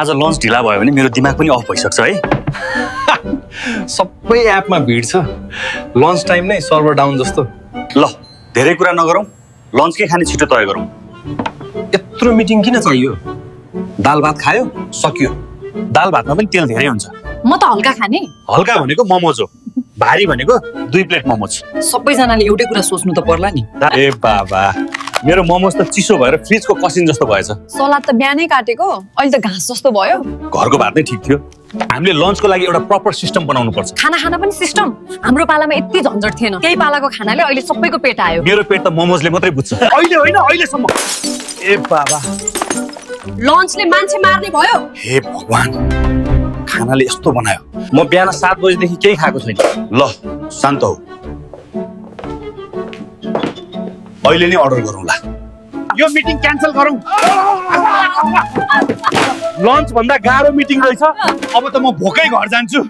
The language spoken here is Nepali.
आज लन्च ढिला भयो भने मेरो दिमाग पनि अफ भइसक्छ है। सबै एपमा भिड छ, लन्च टाइम नै सर्भर डाउन जस्तो। ल धेरै कुरा नगरौँ, लन्च के खाने छिटो तय गरौँ। यत्रो मिटिङ किन चाहियो? दाल भात खायो सकियो। दाल भातमा पनि तेल धेरै हुन्छ। म त हल्का खाने। हल्का भनेको मोमोज हो, भारी भनेको 2 प्लेट मोमोज। सबैजनाले एउटै कुरा सोच्नु त पर्ला नि। ए बाबा, मेरो मोमोज त चिसो भएर फ्रिजको कसिन जस्तो भएछ। सलाद त बिहानै काटेको, अहिले त घाँस जस्तो भयो। घरको भात नै ठिक थियो। हामीले लन्चको लागि एउटा प्रपर सिस्टम बनाउनु पर्छ। खाना खाना पनि सिस्टम। हाम्रो पालामा यति झन्झट थिएन, त्यही पालाको खानाले अहिले सबैको पेट आयो। मेरो पेट त मोमोजले मात्रै बुझ्छ। अहिले होइन, अहिलेसम्म। ए बाबा, लन्चले मान्छे मार्ने भयो। हे भगवान, खानाले यस्तो बनायो। म बिहान 7 बजेदेखि केही खाएको छैन। ल शान्त हो, अहिले नै अर्डर गरौँला। यो मिटिङ क्यान्सल गरौँ। लन्च भन्दा गाह्रो मिटिङ रहेछ। अब त म भोकै घर जान्छु।